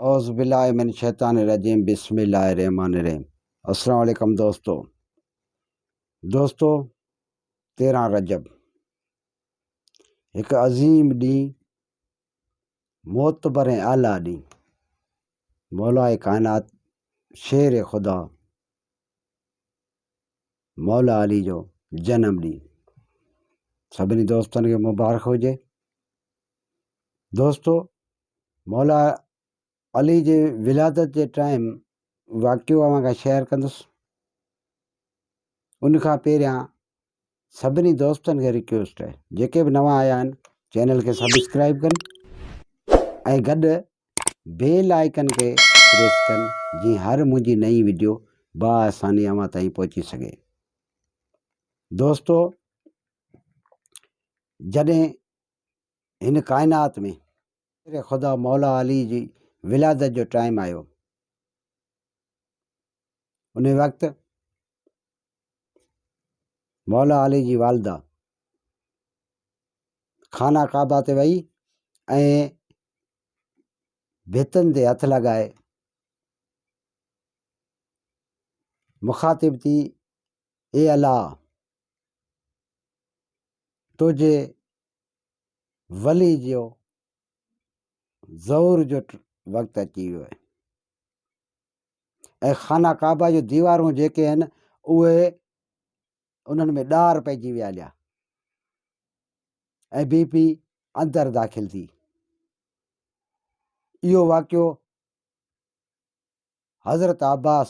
औज़ुबिल्लाहिमिनश्शैतानिर्रजीम बिस्मिल्लाहिर्रहमानिर्रहीम। अस्सलाम वालेकुम दोस्तों 13 रजब एक अज़ीम ॾींहुं, मोतबर ऐं आला ॾींहुं, मौलाए कायनात शेर ख़ुदा मौला अली जो जनम ॾींहुं सभिनी दोस्तनि खे मुबारक हुजे। दोस्तो, मौला अली जे विलादत जे टाइम वाक़ियो अवां शेयर कंदुसि। उन खां पहिरियां सभिनी दोस्तनि खे रिक्वेस्ट है, जेके भी नवां आया आहिनि चैनल के सब्सक्राइब कनि ऐं गॾु बेल आइकन के प्रेस कनि, जीअं हर मुंहिंजी नई वीडियो बआसानी अवां ताईं पहुची सघे। दोस्तो, जॾहिं हिन काइनात में ख़ुदा मौला अली जी विलादत जो टाइम आयो, उन वक़्तु मौला अली जी वालदा खाना काबा ते वई ऐं भितनि ते हथ लॻाए मुखातिब थी, ए अल्लाह, तुझे वली जो ज़हूर जो वक़्तु अची वियो आहे ऐं खाना काबा जो दीवारूं जेके आहिनि उहे उन्हनि में ॾार पइजी विया हलिया ऐं बीबी अंदरि दाख़िल थी। इहो वाक़ियो हज़रत अब्बास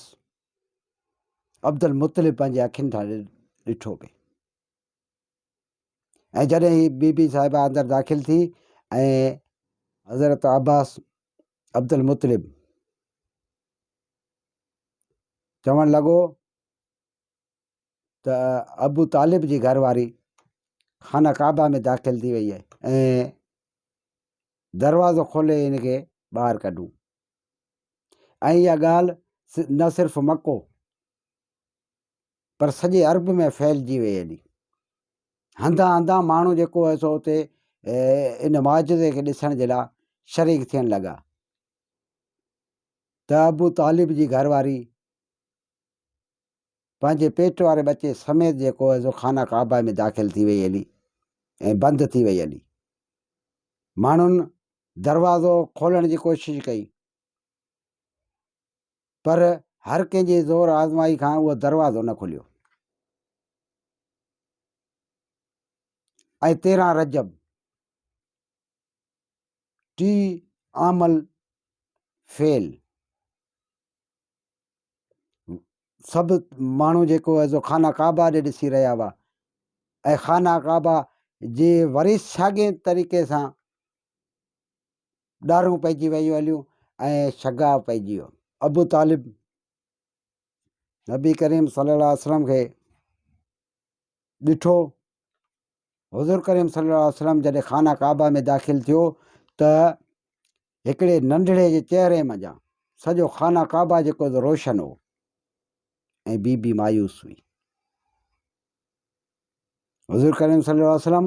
अब्दुल मुतलिब पंहिंजे अखियुनि सां ॾिठो पिए ऐं जॾहिं ही बीबी साहिबा अंदरि दाख़िल थी ऐं हज़रत अब्बास अब्दुल मुतलिब चवणु लॻो त अबू तालिब जी घरवारी खाना काबा में दाख़िल थी वई आहे ऐं दरवाज़ो खोले हिनखे ॿाहिरि कढूं। ऐं इहा ॻाल्हि न सिर्फ़ु मको पर सॼे अरब में फैलिजी वई हली। हंधा हंधा माण्हू जेको आहे सो उते इन मुआजिज़े खे ॾिसण जे लाइ शरीक थियणु लॻा त अबू तालिब जी घरवारी पंहिंजे पेट वारे बचे समेत जेको आहे सो खाना काबा में दाख़िल थी वई हली ऐं बंदि थी वई हली। माण्हुनि दरवाज़ो खोलण जी कोशिशि कई पर हर कंहिंजे ज़ोर आज़माई खां उहो दरवाज़ो न खुलियो ऐं 13 रजब टी आमल फेल सभु माण्हू जेको आहे सो खाना काबा ॾे ॾिसी रहिया हुआ ऐं खाना काबा जे वरी साॻे तरीक़े सां ॾारूं पइजी वियूं हलियूं ऐं शगाव पइजी वियो। अबू तालिब नबी करीम सल्लल्लाहु अलैहि वसल्लम खे ॾिठो। हुज़ूर करीम सल्लल्लाहु अलैहि वसल्लम जॾहिं खाना काबा में दाख़िल थियो त हिकिड़े नंढड़े जे चहिरे मंझां सॼो खाना काबा जेको रोशन हो ऐं बीबी मायूस हुई। हुज़ूर करीम सल्लल्लाहु अलैहि वसल्लम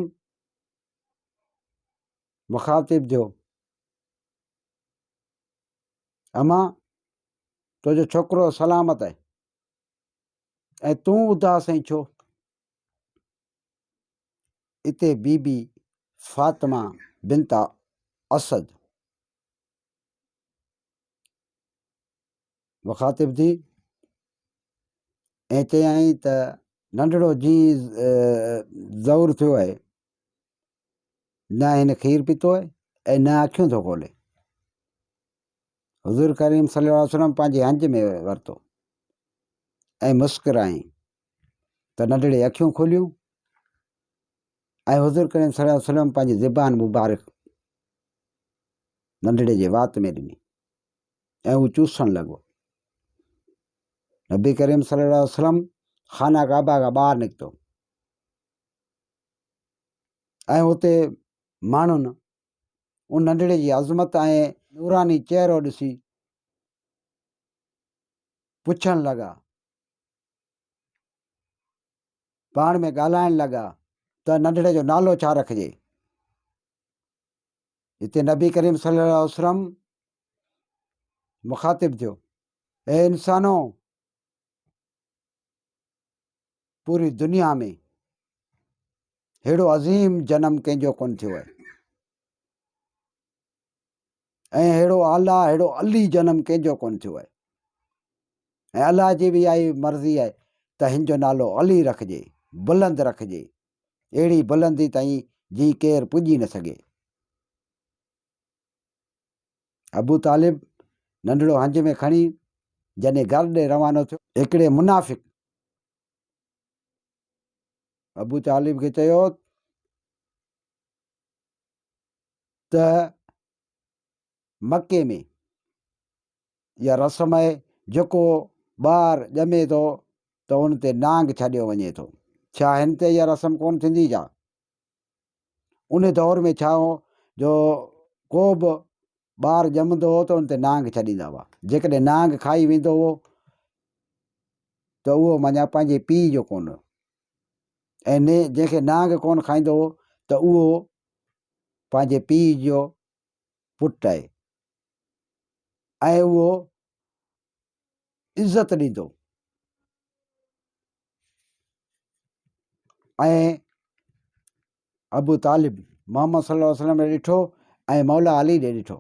मुखातिब थियो, अमा तुंहिंजो छोकिरो सलामत आहे ऐं तूं उदास ऐं छो? इते बीबी फातिमा बिनत असद मुखातिब थी ऐं चयई त नंढड़ो जी ज़हूर थियो आहे, न हिन खीर पीतो आहे ऐं न अखियूं थो खोले। हुज़ूर करीम सल्लल्लाहु अलैहि वसल्लम पंहिंजे हंज में वरितो ऐं मुस्कुराई त नंढड़े अखियूं खोलियूं ऐं हुज़ूर करीम सल्लल्लाहु अलैहि वसल्लम पंहिंजी ज़बान मुबारक नंढड़े जे वात में ॾिनी ऐं हू चूसणु लॻो। नबी करीम सल्लल्लाहु अलैहि वसल्लम खाना काबा खां ॿाहिरि निकितो ऐं उते माण्हुनि उन नंढड़े जी अज़मत ऐं नूरानी चहिरो ॾिसी पुछणु लॻा, पाण में ॻाल्हाइणु लॻा त नंढड़े जो नालो छा रखिजे। हिते नबी करीम सल्लल्लाहु अलैहि वसल्लम मुखातिब थियो, ए इंसानो, पूरी दुनिया में हेड़ो अज़ीम जनम कंहिंजो कोन थियो आहे, ऐं हेड़ो आला हेड़ो अली जनम कंहिंजो कोन थियो आहे। ऐं अलाह जी बि इहा मर्ज़ी आहे त हिन जो नालो अली रखिजे, बुलंद रखिजे, अहिड़ी बुलंदी ताईं जी केरु पुॼी न सघे। अबू तालिब नंढड़ो हंज में खणी जॾहिं घर ॾे रवानो थियो, हिकिड़े मुनाफ़िक अबू तालिब खे चयो त मके में इहा रस्म आहे, जेको ॿारु ॼमे थो त उन ते नांग छॾियो वञे थो। छा हिन ते इहा रस्म कोन थींदी छा? उन दौर में छा हो जो को बि ॿारु ॼमंदो हो त उन ते नांग छॾींदा हुआ। जेकॾहिं नांग खाई वेंदो हो त उहो माना पंहिंजे पीउ जो कोन, ऐं जंहिंखे नांग कोन खाईंदो हो त उहो पंहिंजे पीउ जो पुटु आहे, ऐं उहो इज़त ॾींदो। ऐं अबू तालिब मोहम्मद सल्लल्लाहु अलैहि वसल्लम ॾे ॾिठो ऐं मौला अली ॾे ॾिठो,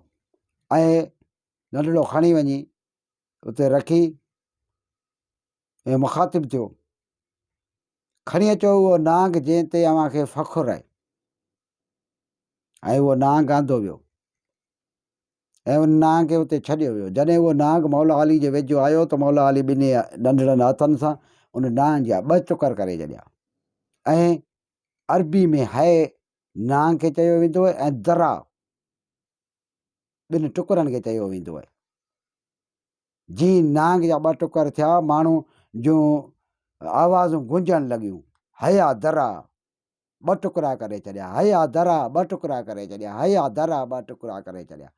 ऐं नंढड़ो खणी वञी उते रखी ऐं मुखातिब थियो, खणी अचो उहो नांग जंहिं ते अव्हांखे फ़ख़ुरु आहे। ऐं उहो नांग आंदो वियो ऐं उन नांग खे उते छॾियो वियो। जॾहिं उहो नांग मौला अली जे वेझो आयो त मौला अली ॿिन्ही नंढड़नि हथनि सां उन नांग जा 2 टुकर करे छॾिया। ऐं अरबी में है नांग खे चयो वेंदो आहे, ऐं दरा 2 टुकरनि खे चयो वेंदो आहे। जीअं नांग जा 2 टुकर थिया, माण्हू जूं आवाज़ूं गुंजण लॻियूं, हया दरा 2 टुकड़ा करे छॾिया, हया दरा 2 टुकड़ा करे छॾिया, हया दरा 2 टुकड़ा करे छॾिया।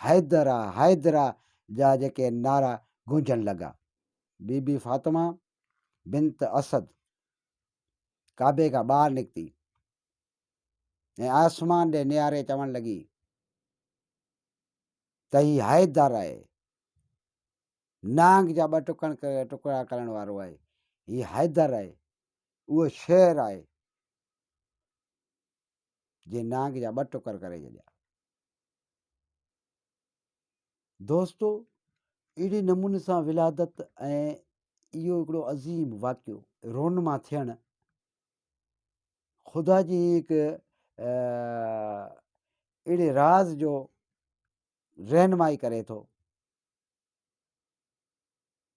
हैदरा हैदरा जा जेके नारा गूंजण लॻा। बीबी फातिमा बिनत असद काबे खां ॿाहिरि निकिती ऐं आसमान ॾे निहारे चवणु लॻी त ही हैदर आहे, नांग जा 2 टुकड़ा करण वारो आहे, ही हैदर आहे, उहो शेर आहे जे नांग जा 2 टुकर करे छॾिया। दोस्तो, अहिड़े नमूने सां विलादत ऐं इहो हिकिड़ो अज़ीम वाक़ियो रोनमा थियणु ख़ुदा जी हिकु अहिड़े राज़ जो रहनुमाई करे थो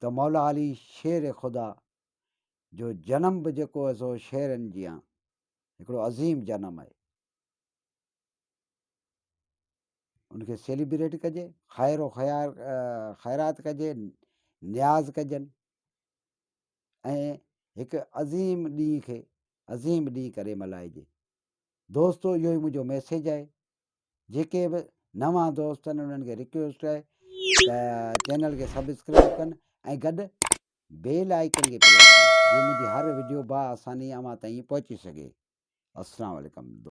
त मौला अली शेर ख़ुदा जो जनम बि जेको आहे सो शेरनि जी हिकिड़ो अज़ीम जनम आहे। उनखे सेलिब्रेट कजे, ख़ैर ख़ैरात कजे, न्याज़ कजनि, ऐं हिकु अज़ीम ॾींहं खे अज़ीम ॾींहुं करे मल्हाइजे। दोस्तो, इहो ई मुंहिंजो मैसेज आहे। जेके बि नवां दोस्त आहिनि उन्हनि खे रिक्वेस्ट आहे त चैनल खे सब्सक्राइब कनि ऐं गॾु बेल आइकन खे प्रेस कनि जीअं मुंहिंजी हर वीडियो आसानी अव्हां ताईं पहुची सघे। अस्सलाम वालेकुम।